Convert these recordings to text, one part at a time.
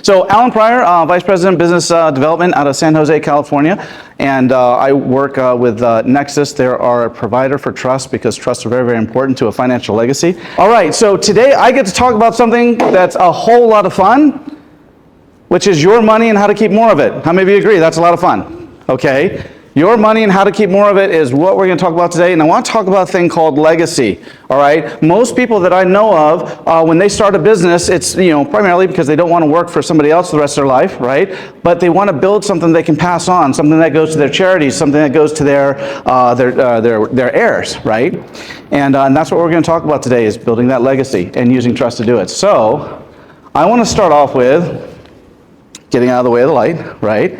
So Alan Pryor, Vice President of Business Development out of San Jose, California. And I work with Nexus. They are a provider for trust because trusts are very, very important to a financial legacy. All right, so today I get to talk about something that's a whole lot of fun, which is your money and how to keep more of it. How many of you agree that's a lot of fun? Okay. Your money and how to keep more of it is what we're going to talk about today. And I want to talk about a thing called legacy. All right. Most people that I know of, when they start a business, it's primarily because they don't want to work for somebody else the rest of their life, right? But they want to build something they can pass on, something that goes to their charities, something that goes to their heirs, right? And that's what we're going to talk about today is building that legacy and using trust to do it. So I want to start off with getting out of the way of the light, right?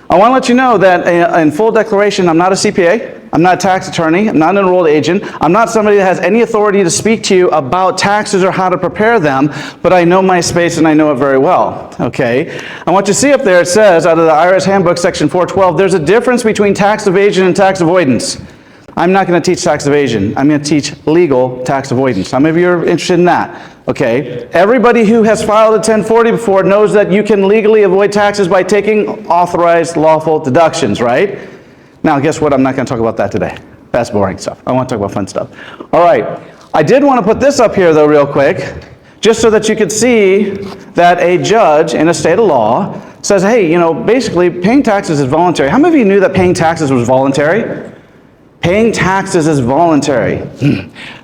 I want to let you know that in full declaration, I'm not a CPA, I'm not a tax attorney, I'm not an enrolled agent, I'm not somebody that has any authority to speak to you about taxes or how to prepare them, but I know my space and I know it very well, okay? I want you to see up there, it says, out of the IRS Handbook, section 412, there's a difference between tax evasion and tax avoidance. I'm not going to teach tax evasion, I'm going to teach legal tax avoidance. How many of you are interested in that? Okay, everybody who has filed a 1040 before knows that you can legally avoid taxes by taking authorized lawful deductions, right? Now, guess what? I'm not going to talk about that today. That's boring stuff. I want to talk about fun stuff. All right, I did want to put this up here, though, real quick, just so that you could see that a judge in a state of law says, hey, basically, paying taxes is voluntary. How many of you knew that paying taxes was voluntary? Paying taxes is voluntary.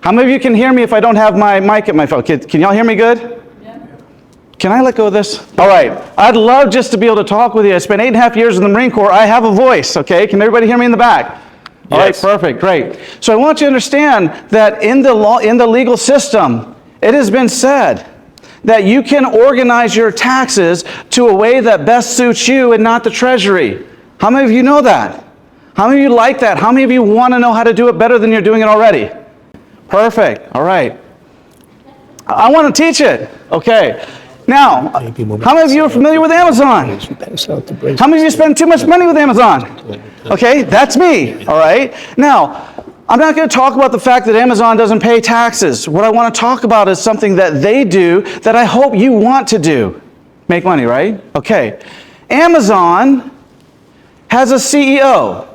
How many of you can hear me if I don't have my mic at my phone? Can y'all hear me good? Yeah. Can I let go of this? All right. I'd love just to be able to talk with you. I spent 8.5 years in the Marine Corps. I have a voice, okay? Can everybody hear me in the back? All right, perfect, great. So I want you to understand that in the legal system, it has been said that you can organize your taxes to a way that best suits you and not the Treasury. How many of you know that? How many of you like that? How many of you want to know how to do it better than you're doing it already? Perfect. All right. I want to teach it. Okay. Now, how many of you are familiar with Amazon? How many of you spend too much money with Amazon? Okay, that's me. All right. Now, I'm not going to talk about the fact that Amazon doesn't pay taxes. What I want to talk about is something that they do that I hope you want to do. Make money, right? Okay. Amazon has a CEO.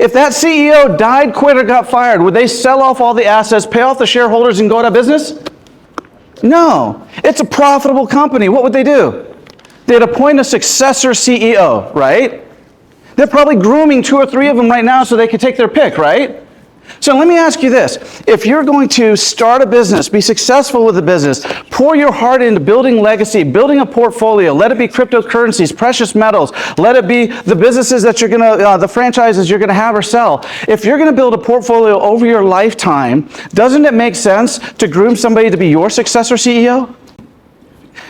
If that CEO died, quit, or got fired, would they sell off all the assets, pay off the shareholders, and go out of business? No. It's a profitable company. What would they do? They'd appoint a successor CEO, right? They're probably grooming 2 or 3 of them right now so they could take their pick, right? So let me ask you this. If you're going to start a business, be successful with a business, pour your heart into building legacy, building a portfolio, let it be cryptocurrencies, precious metals, let it be the businesses that you're going to, the franchises you're going to have or sell. If you're going to build a portfolio over your lifetime, doesn't it make sense to groom somebody to be your successor CEO?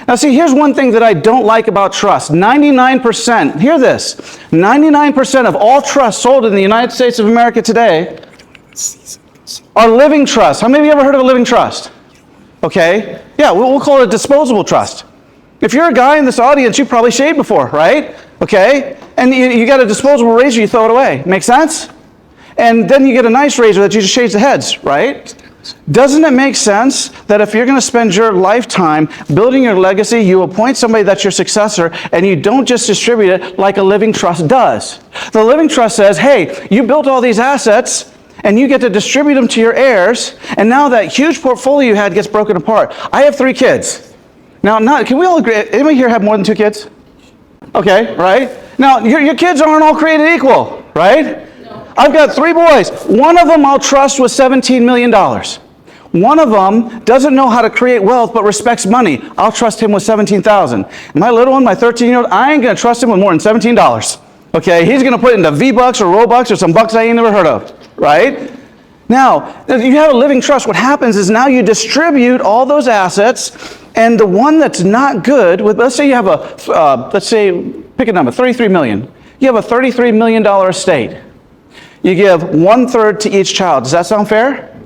Now see, here's one thing that I don't like about trust. 99%, hear this, 99% of all trusts sold in the United States of America today are living trusts. How many of you ever heard of a living trust? Okay. Yeah, we'll call it a disposable trust. If you're a guy in this audience, you probably shaved before, right? Okay. And you got a disposable razor, you throw it away. Make sense? And then you get a nice razor that you just shave the heads, right? Doesn't it make sense that if you're going to spend your lifetime building your legacy, you appoint somebody that's your successor, and you don't just distribute it like a living trust does? The living trust says, hey, you built all these assets, and you get to distribute them to your heirs, and now that huge portfolio you had gets broken apart. I have 3 kids. Now, can we all agree, anybody here have more than 2 kids? Okay, right? Now, your kids aren't all created equal, right? No. I've got 3 boys. One of them I'll trust with $17 million. One of them doesn't know how to create wealth but respects money. I'll trust him with $17,000. My little one, my 13-year-old, I ain't going to trust him with more than $17. Okay, he's going to put it into V-Bucks or Robux or some bucks I ain't never heard of. Right? Now, if you have a living trust, what happens is now you distribute all those assets, and the one that's not good, let's say you have pick a number, 33 million. You have a $33 million estate. You give 1/3 to each child. Does that sound fair?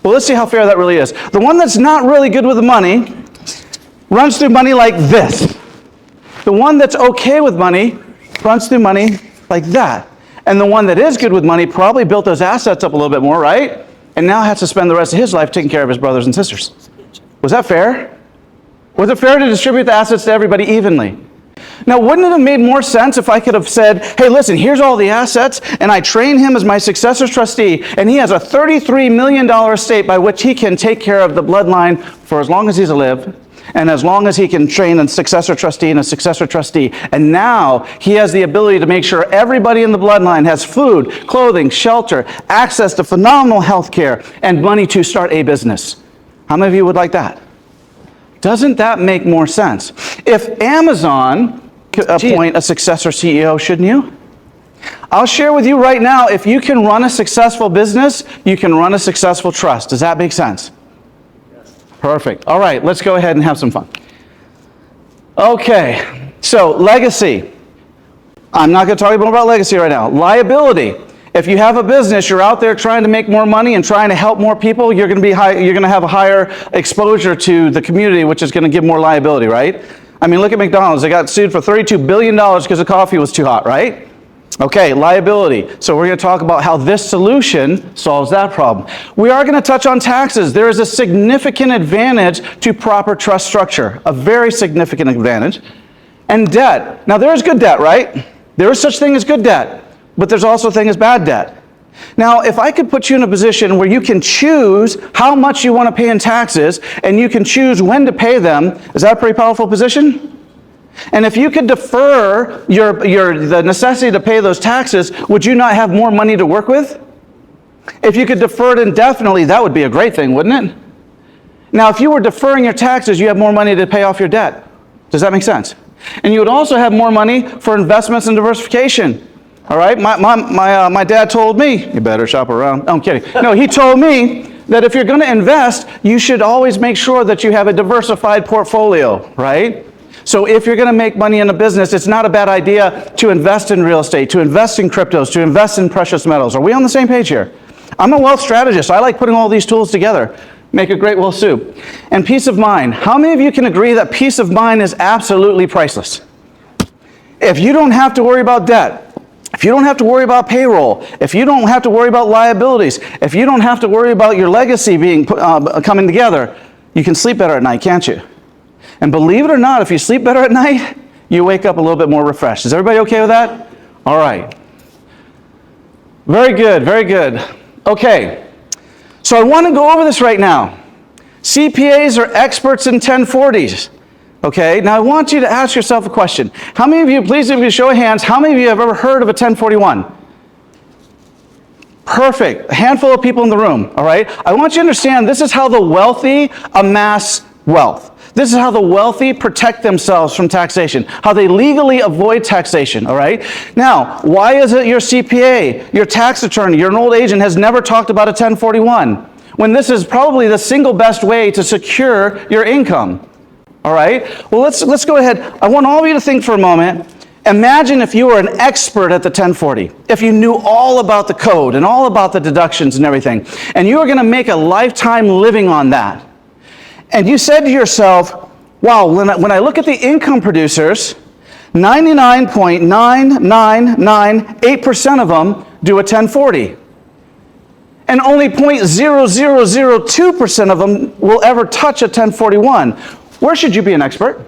Well, let's see how fair that really is. The one that's not really good with the money runs through money like this. The one that's okay with money runs through money like that. And the one that is good with money probably built those assets up a little bit more, right? And now has to spend the rest of his life taking care of his brothers and sisters. Was that fair? Was it fair to distribute the assets to everybody evenly? Now, wouldn't it have made more sense if I could have said, hey, listen, here's all the assets, and I train him as my successor's trustee, and he has a $33 million estate by which he can take care of the bloodline for as long as he's alive, and as long as he can train a successor trustee and a successor trustee. And now he has the ability to make sure everybody in the bloodline has food, clothing, shelter, access to phenomenal health care, and money to start a business. How many of you would like that? Doesn't that make more sense? If Amazon could appoint a successor CEO, shouldn't you? I'll share with you right now, if you can run a successful business, you can run a successful trust. Does that make sense? Yes. Perfect. All right, let's go ahead and have some fun. Okay, so legacy. I'm not going to talk more about legacy right now. Liability. If you have a business, you're out there trying to make more money and trying to help more people, you're going to have a higher exposure to the community, which is going to give more liability, right? I mean, look at McDonald's. They got sued for $32 billion because the coffee was too hot, right? Okay, liability. So we're going to talk about how this solution solves that problem. We are going to touch on taxes. There is a significant advantage to proper trust structure, a very significant advantage. And debt. Now, there is good debt, right? There is such thing as good debt. But there's also a thing as bad debt. Now, if I could put you in a position where you can choose how much you want to pay in taxes, and you can choose when to pay them, is that a pretty powerful position? And if you could defer the necessity to pay those taxes, would you not have more money to work with? If you could defer it indefinitely, that would be a great thing, wouldn't it? Now, if you were deferring your taxes, you have more money to pay off your debt. Does that make sense? And you would also have more money for investments and diversification. All right, my dad told me, you better shop around. No, I'm kidding. No, he told me that if you're going to invest, you should always make sure that you have a diversified portfolio, right? So if you're going to make money in a business, it's not a bad idea to invest in real estate, to invest in cryptos, to invest in precious metals. Are we on the same page here? I'm a wealth strategist. I like putting all these tools together. Make a great wealth soup. And peace of mind. How many of you can agree that peace of mind is absolutely priceless? If you don't have to worry about debt, if you don't have to worry about payroll, if you don't have to worry about liabilities, if you don't have to worry about your legacy being coming together, you can sleep better at night, can't you? And believe it or not, if you sleep better at night, you wake up a little bit more refreshed. Is everybody okay with that? All right. Very good, very good. Okay, so I want to go over this right now. CPAs are experts in 1040s. Okay, now I want you to ask yourself a question. How many of you, please if you show of hands, how many of you have ever heard of a 1041? Perfect, a handful of people in the room, all right? I want you to understand this is how the wealthy amass wealth. This is how the wealthy protect themselves from taxation, how they legally avoid taxation, all right? Now, why is it your CPA, your tax attorney, you're an old agent has never talked about a 1041 when this is probably the single best way to secure your income? All right, well, let's go ahead. I want all of you to think for a moment. Imagine if you were an expert at the 1040, if you knew all about the code and all about the deductions and everything, and you were going to make a lifetime living on that. And you said to yourself, wow, when I look at the income producers, 99.9998% of them do a 1040. And only 0.0002% of them will ever touch a 1041. Where should you be an expert?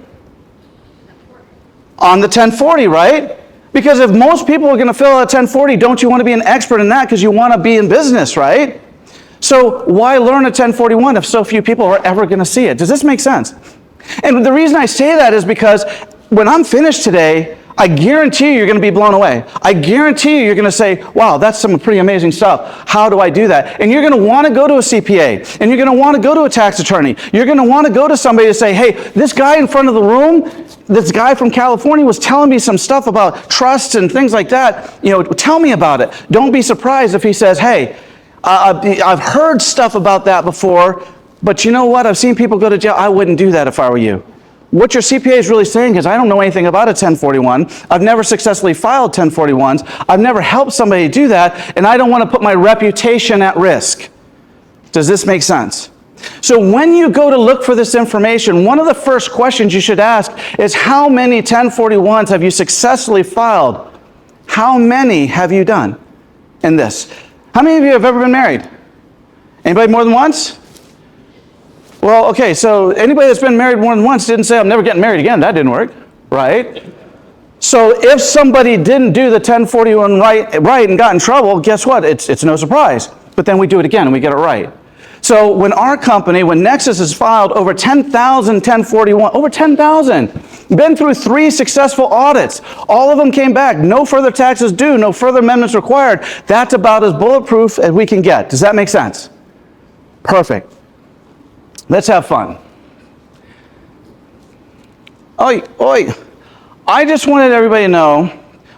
On the 1040, right? Because if most people are going to fill out a 1040, don't you want to be an expert in that because you want to be in business, right? So why learn a 1041 if so few people are ever going to see it? Does this make sense? And the reason I say that is because when I'm finished today, I guarantee you you're going to be blown away. I guarantee you you're going to say, wow, that's some pretty amazing stuff. How do I do that? And you're going to want to go to a CPA, and you're going to want to go to a tax attorney. You're going to want to go to somebody to say, hey, this guy in front of the room, this guy from California was telling me some stuff about trusts and things like that. You know, tell me about it. Don't be surprised if he says, hey, I've heard stuff about that before, but you know what? I've seen people go to jail. I wouldn't do that if I were you. What your CPA is really saying is, I don't know anything about a 1041. I've never successfully filed 1041s. I've never helped somebody do that, and I don't want to put my reputation at risk. Does this make sense? So when you go to look for this information, one of the first questions you should ask is, how many 1041s have you successfully filed? How many have you done in this? How many of you have ever been married? Anybody more than once? Well, okay, so anybody that's been married more than once didn't say, I'm never getting married again. That didn't work, right? So if somebody didn't do the 1041 right and got in trouble, guess what? It's no surprise. But then we do it again and we get it right. So when our company, when Nexus has filed over 10,000 1041, over 10,000, been through 3 successful audits, all of them came back, no further taxes due, no further amendments required. That's about as bulletproof as we can get. Does that make sense? Perfect. Let's have fun. Oi, oi. I just wanted everybody to know,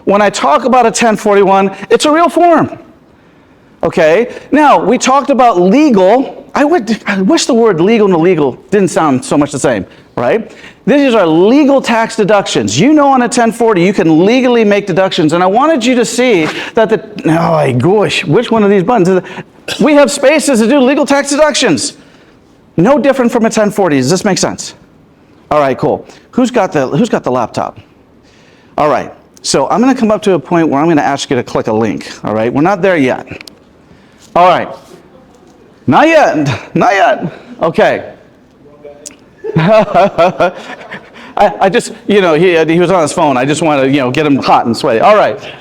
when I talk about a 1041, it's a real form. Okay? Now, we talked about legal. I wish the word legal and illegal didn't sound so much the same, right? These are legal tax deductions. You know, on a 1040, you can legally make deductions. And I wanted you to see that oh gosh, which one of these buttons is it? We have spaces to do legal tax deductions. No different from a 1040. Does this make sense? All right, cool. Who's got the laptop? All right. So I'm going to come up to a point where I'm going to ask you to click a link. All right. We're not there yet. All right. Not yet. Not yet. Okay. I just, he was on his phone. I just want to, get him hot and sweaty. All right.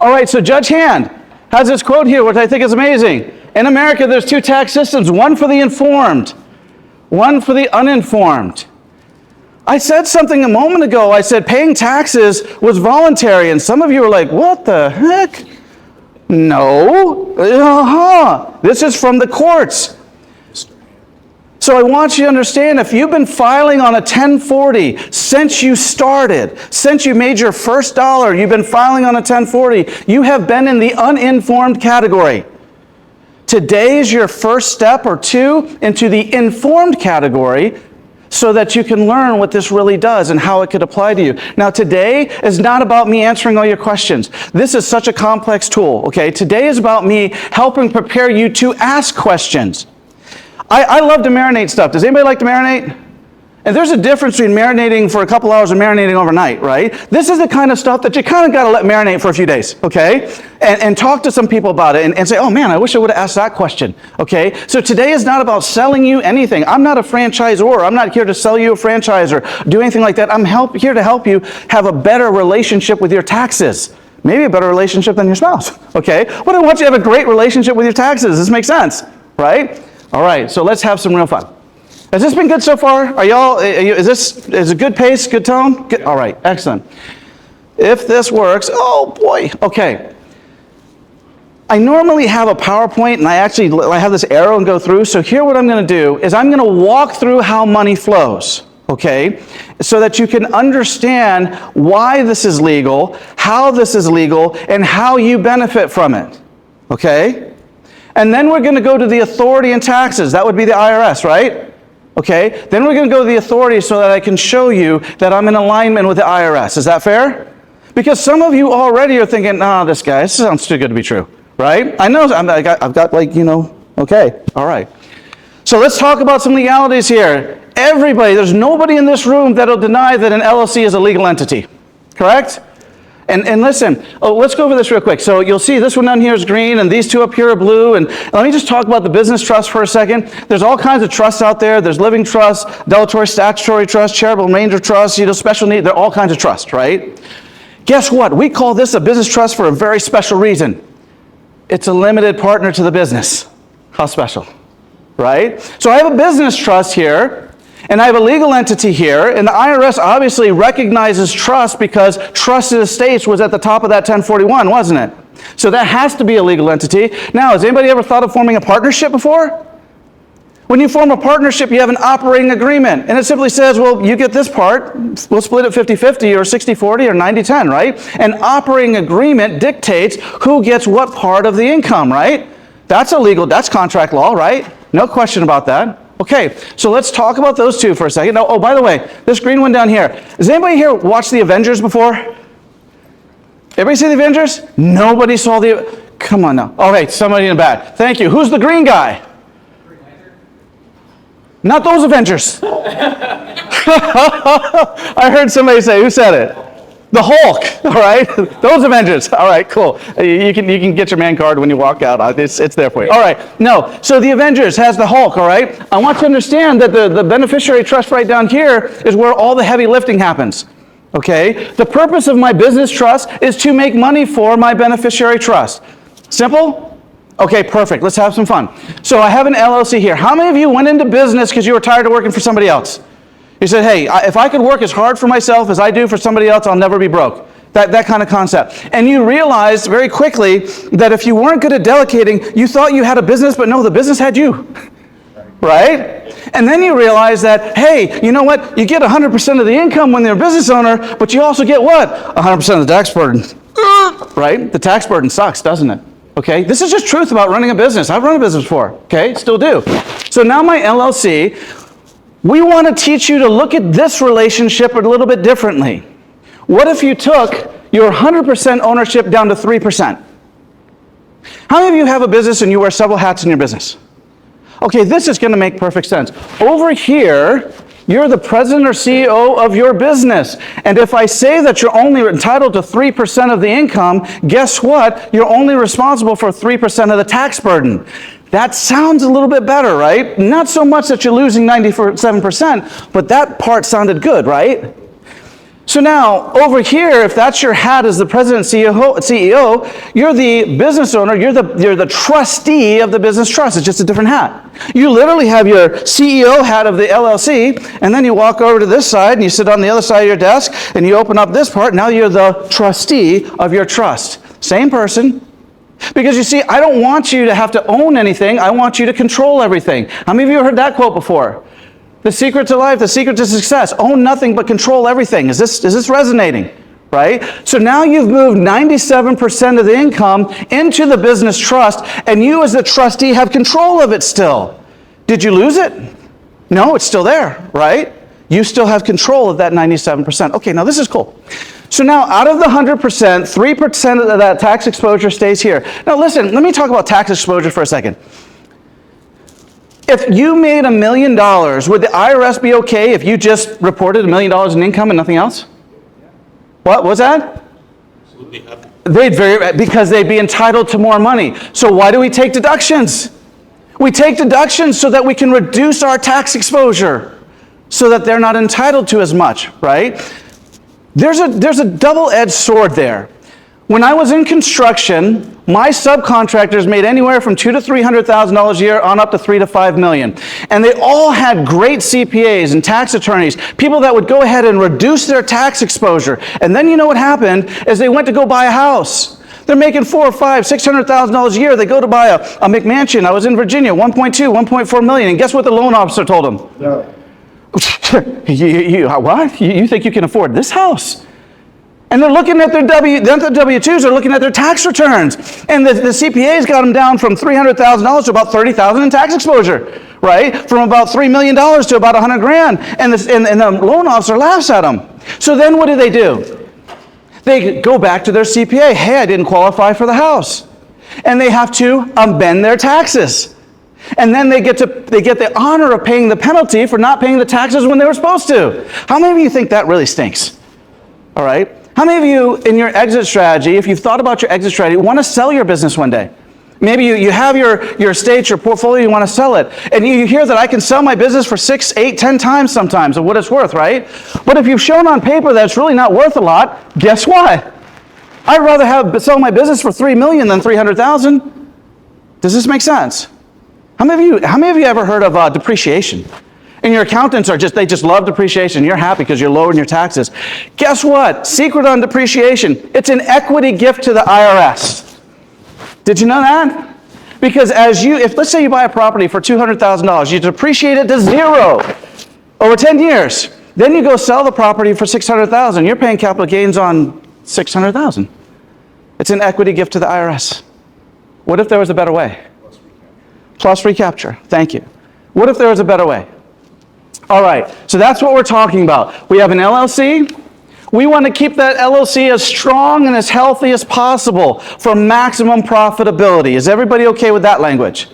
All right. So Judge Hand has this quote here, which I think is amazing. In America, there's 2 tax systems, one for the informed, one for the uninformed. I said something a moment ago. I said paying taxes was voluntary, and some of you were like, what the heck? No. This is from the courts. So I want you to understand, if you've been filing on a 1040 since you started, since you made your first dollar, you've been filing on a 1040, you have been in the uninformed category. Today is your first step or 2 into the informed category, so that you can learn what this really does and how it could apply to you. Now, today is not about me answering all your questions. This is such a complex tool, okay? Today is about me helping prepare you to ask questions. I love to marinate stuff. Does anybody like to marinate? And there's a difference between marinating for a couple hours and marinating overnight, right? This is the kind of stuff that you kind of got to let marinate for a few days, okay? And talk to some people about it and say, oh man, I wish I would have asked that question, okay? So today is not about selling you anything. I'm not a franchisor. I'm not here to sell you a franchise or do anything like that. I'm here to help you have a better relationship with your taxes. Maybe a better relationship than your spouse, okay? But I want you to have a great relationship with your taxes. This makes sense, right? All right, so let's have some real fun. Has this been good so far? Is it good pace, good tone? Good. All right, excellent. If this works, oh boy, okay. I normally have a PowerPoint and I have this arrow and go through. So here what I'm going to do is I'm going to walk through how money flows, okay? So that you can understand why this is legal, how this is legal, and how you benefit from it, okay? And then we're going to go to the authority and taxes. That would be the IRS, right? Okay, then we're going to go to the authority so that I can show you that I'm in alignment with the IRS. Is that fair? Because some of you already are thinking, this sounds too good to be true, right? I know, I've got okay, all right. So let's talk about some legalities here. Everybody, there's nobody in this room that'll deny that an LLC is a legal entity, correct? And listen, let's go over this real quick. So you'll see this one down here is green, and these 2 up here are blue. And let me just talk about the business trust for a second. There's all kinds of trusts out there. There's living trust, deletory statutory trust, charitable remainder trust, special need. There are all kinds of trusts, right? Guess what? We call this a business trust for a very special reason. It's a limited partner to the business. How special, right? So I have a business trust here. And I have a legal entity here, and the IRS obviously recognizes trust because trusted estates was at the top of that 1041, wasn't it? So that has to be a legal entity. Now, has anybody ever thought of forming a partnership before? When you form a partnership, you have an operating agreement, and it simply says, well, you get this part, we'll split it 50-50 or 60-40 or 90-10, right? An operating agreement dictates who gets what part of the income, right? That's that's contract law, right? No question about that. Okay, so let's talk about those 2 for a second. Oh, by the way, this green one down here. Has anybody here watched The Avengers before? Everybody see The Avengers? Nobody saw come on now. Okay, somebody in the back. Thank you. Who's the green guy? Not those Avengers. I heard somebody say, who said it? The Hulk, all right? Those Avengers, all right, cool. You can get your man card when you walk out. It's there for you. All right, no, so the Avengers has the Hulk, all right? I want you to understand that the beneficiary trust right down here is where all the heavy lifting happens, okay? The purpose of my business trust is to make money for my beneficiary trust. Simple? Okay, perfect. Let's have some fun. So I have an LLC here. How many of you went into business because you were tired of working for somebody else? You said, hey, if I could work as hard for myself as I do for somebody else, I'll never be broke. That kind of concept. And you realized very quickly that if you weren't good at delegating, you thought you had a business, but no, the business had you. Right? And then you realize that, hey, you know what? You get 100% of the income when you're a business owner, but you also get what? 100% of the tax burden. Right? The tax burden sucks, doesn't it? Okay? This is just truth about running a business. I've run a business before. Okay? Still do. So now my LLC, we want to teach you to look at this relationship a little bit differently. What if you took your 100% ownership down to 3%? How many of you have a business and you wear several hats in your business? Okay, this is going to make perfect sense. Over here, you're the president or CEO of your business. And if I say that you're only entitled to 3% of the income, guess what? You're only responsible for 3% of the tax burden. That sounds a little bit better, right? Not so much that you're losing 97%, but that part sounded good, right? So now, over here, if that's your hat as the president CEO, you're the business owner, you're the trustee of the business trust. It's just a different hat. You literally have your CEO hat of the LLC, and then you walk over to this side, and you sit on the other side of your desk, and you open up this part. Now you're the trustee of your trust. Same person. Because you see, I don't want you to have to own anything. I want you to control everything. How many of you have heard that quote before? The secret to life, the secret to success, own nothing but control everything. Is this resonating? Right? So now you've moved 97% of the income into the business trust, and you as the trustee have control of it still. Did you lose it? No, it's still there, right? You still have control of that 97%. Okay, now this is cool. So now out of the 100%, 3% of that tax exposure stays here. Now listen, let me talk about tax exposure for a second. If you made $1 million, would the IRS be okay if you just reported $1 million in income and nothing else? What was that? Absolutely. Because they'd be entitled to more money. So why do we take deductions? We take deductions so that we can reduce our tax exposure, so that they're not entitled to as much, right? There's a double-edged sword there. When I was in construction, my subcontractors made anywhere from $200,000 to $300,000 a year on up to $3 to $5 million. And they all had great CPAs and tax attorneys, people that would go ahead and reduce their tax exposure. And then you know what happened is they went to go buy a house. They're making $400,000, $500,000, $600,000 a year. They go to buy a McMansion. I was in Virginia, 1.2, 1.4 million. And guess what the loan officer told them? No. What? You think you can afford this house? And they're looking at their W-2s, they're looking at their tax returns. And the CPA's got them down from $300,000 to about $30,000 in tax exposure, right? From about $3 million to about $100,000. And the loan officer laughs at them. So then what do? They go back to their CPA. Hey, I didn't qualify for the house. And they have to amend their taxes. And then they get the honor of paying the penalty for not paying the taxes when they were supposed to. How many of you think that really stinks? All right? How many of you in your exit strategy, if you've thought about your exit strategy, want to sell your business one day? Maybe you have your estate, your portfolio, you want to sell it. And you hear that I can sell my business for 6, 8, 10 times sometimes of what it's worth, right? But if you've shown on paper that it's really not worth a lot, guess what? I'd rather sell my business for $3 million than $300,000. Does this make sense? How many of you ever heard of depreciation? And your accountants they just love depreciation. You're happy because you're lowering your taxes. Guess what? Secret on depreciation. It's an equity gift to the IRS. Did you know that? Because if let's say you buy a property for $200,000, you depreciate it to zero over 10 years. Then you go sell the property for $600,000. You're paying capital gains on $600,000. It's an equity gift to the IRS. What if there was a better way? Plus recapture. Thank you. What if there was a better way? All right, so that's what we're talking about. We have an LLC. We want to keep that LLC as strong and as healthy as possible for maximum profitability. Is everybody okay with that language?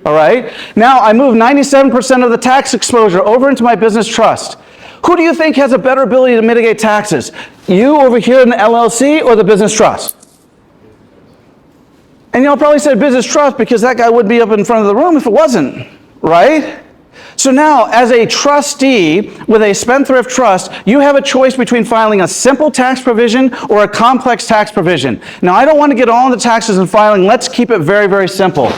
All right. Now I move 97% of the tax exposure over into my business trust. Who do you think has a better ability to mitigate taxes? You over here in the LLC or the business trust? And y'all probably said business trust because that guy would be up in front of the room if it wasn't, right? So now, as a trustee with a spendthrift trust, you have a choice between filing a simple tax provision or a complex tax provision. Now, I don't want to get all the taxes and filing. Let's keep it very, very simple.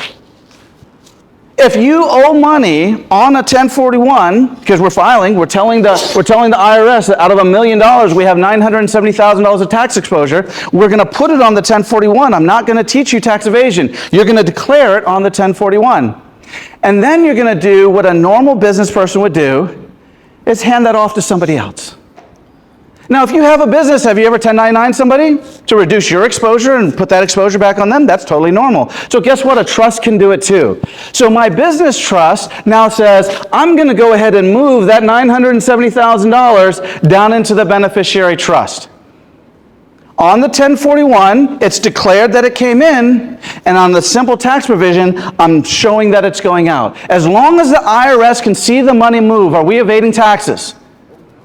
If you owe money on a 1041, because we're telling the IRS that out of $1 million, we have $970,000 of tax exposure, we're going to put it on the 1041. I'm not going to teach you tax evasion. You're going to declare it on the 1041. And then you're going to do what a normal business person would do, is hand that off to somebody else. Now, if you have a business, have you ever 1099 somebody to reduce your exposure and put that exposure back on them? That's totally normal. So guess what? A trust can do it too. So my business trust now says, I'm going to go ahead and move that $970,000 down into the beneficiary trust. On the 1041, it's declared that it came in, and on the simple tax provision, I'm showing that it's going out. As long as the IRS can see the money move, are we evading taxes?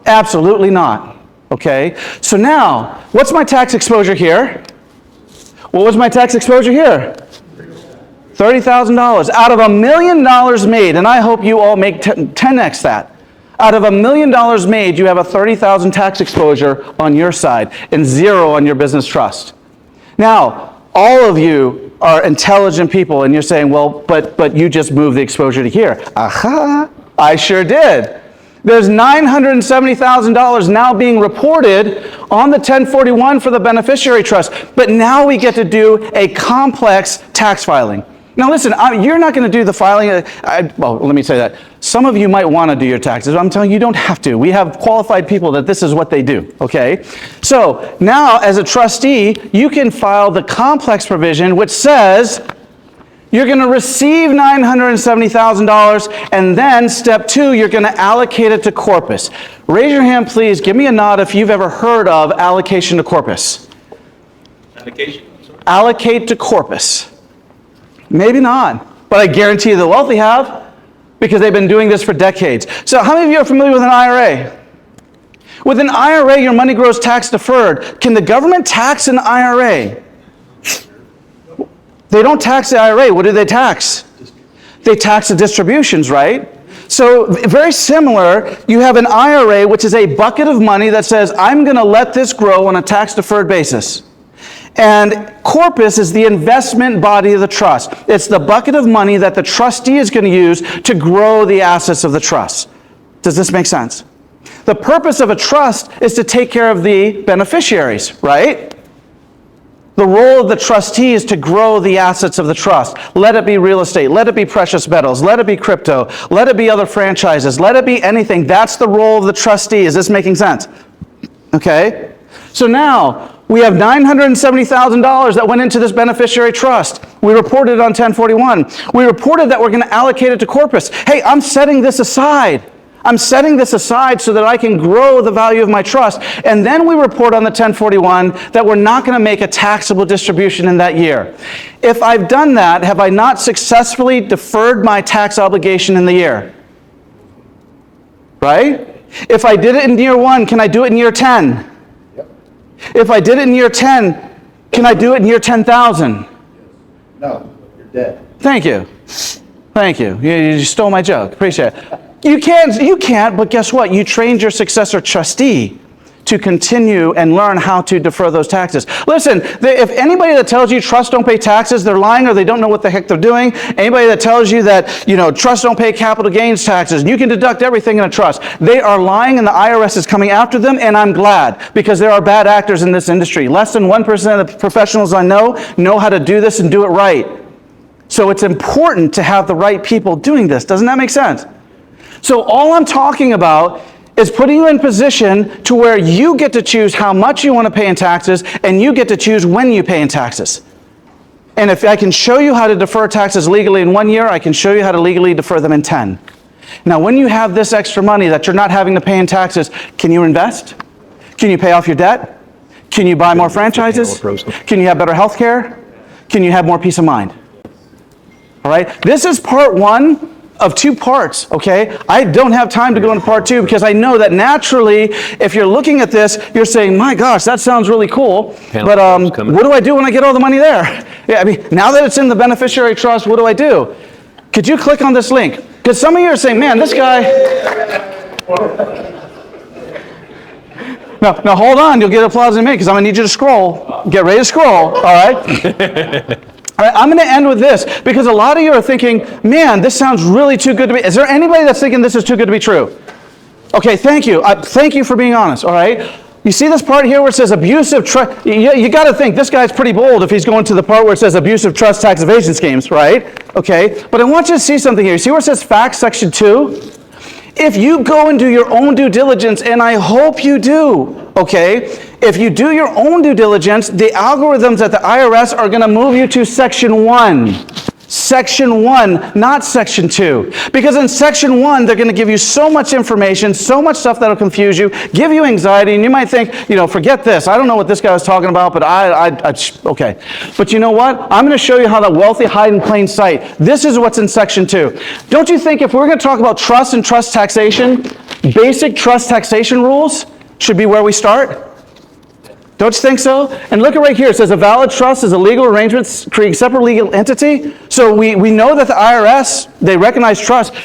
Absolutely not. Okay, so now, what's my tax exposure here? What was my tax exposure here? $30,000 out of $1 million made, and I hope you all make 10x that. Out of $1 million made, you have a $30,000 tax exposure on your side and 0 on your business trust. Now, all of you are intelligent people, and you're saying, well, but you just moved the exposure to here. Aha, I sure did. There's $970,000 now being reported on the 1041 for the beneficiary trust, but now we get to do a complex tax filing. Now listen, you're not going to do the filing. Well, let me say that. Some of you might want to do your taxes. I'm telling you, you don't have to. We have qualified people that this is what they do, okay? So now as a trustee, you can file the complex provision which says you're going to receive $970,000, and then step 2, you're going to allocate it to corpus. Raise your hand, please. Give me a nod if you've ever heard of allocation to corpus. Allocation? Allocate to corpus. Maybe not, but I guarantee you the wealthy have, because they've been doing this for decades. So how many of you are familiar with an IRA? With an IRA, your money grows tax deferred. Can the government tax an IRA? They don't tax the IRA. What do they tax? They tax the distributions, right? So very similar, you have an IRA, which is a bucket of money that says, I'm going to let this grow on a tax-deferred basis. And corpus is the investment body of the trust. It's the bucket of money that the trustee is going to use to grow the assets of the trust. Does this make sense? The purpose of a trust is to take care of the beneficiaries, right? The role of the trustee is to grow the assets of the trust. Let it be real estate. Let it be precious metals. Let it be crypto. Let it be other franchises. Let it be anything. That's the role of the trustee. Is this making sense? Okay? So now, we have $970,000 that went into this beneficiary trust. We reported it on 1041. We reported that we're going to allocate it to corpus. Hey, I'm setting this aside. I'm setting this aside so that I can grow the value of my trust. And then we report on the 1041 that we're not going to make a taxable distribution in that year. If I've done that, have I not successfully deferred my tax obligation in the year? Right? If I did it in year 1, can I do it in year 10? Yep. If I did it in year 10, can I do it in year 10,000? No, you're dead. Thank you. Thank you. You stole my joke. Appreciate it. You can't, but guess what? You trained your successor trustee to continue and learn how to defer those taxes. Listen, if anybody that tells you trusts don't pay taxes, they're lying or they don't know what the heck they're doing. Anybody that tells you that, trusts don't pay capital gains taxes and you can deduct everything in a trust, they are lying and the IRS is coming after them, and I'm glad, because there are bad actors in this industry. Less than 1% of the professionals I know how to do this and do it right. So it's important to have the right people doing this. Doesn't that make sense? So all I'm talking about is putting you in position to where you get to choose how much you want to pay in taxes, and you get to choose when you pay in taxes. And if I can show you how to defer taxes legally in 1 year, I can show you how to legally defer them in 10. Now, when you have this extra money that you're not having to pay in taxes, can you invest? Can you pay off your debt? Can you buy more franchises? Can you have better health care? Can you have more peace of mind? All right? This is part 1 of two parts, okay? I don't have time to go into part two because I know that naturally, if you're looking at this, you're saying, my gosh, that sounds really cool, but what do I do when I get all the money there? Yeah, I mean, now that it's in the beneficiary trust, what do I do? Could you click on this link? Because some of you are saying, man, this guy... Now hold on, you'll get applause in a minute because I'm going to need you to scroll. Get ready to scroll, all right? All right, I'm going to end with this because a lot of you are thinking, man, this sounds really too good to be. Is there anybody that's thinking this is too good to be true? Okay, thank you. Thank you for being honest, all right? You see this part here where it says abusive trust? You got to think this guy's pretty bold if he's going to the part where it says abusive trust tax evasion schemes, right? Okay, but I want you to see something here. You see where it says facts, section 2? If you go and do your own due diligence, and I hope you do, okay? If you do your own due diligence, the algorithms at the IRS are going to move you to section 1. Section 1, not section 2. Because in section 1, they're going to give you so much information, so much stuff that'll confuse you, give you anxiety, and you might think, forget this. I don't know what this guy was talking about, but okay. But you know what? I'm going to show you how the wealthy hide in plain sight. This is what's in section 2. Don't you think if we're going to talk about trust and trust taxation, basic trust taxation rules should be where we start? Don't you think so? And look at right here. It says a valid trust is a legal arrangement creating a separate legal entity. So we know that the IRS, they recognize trust.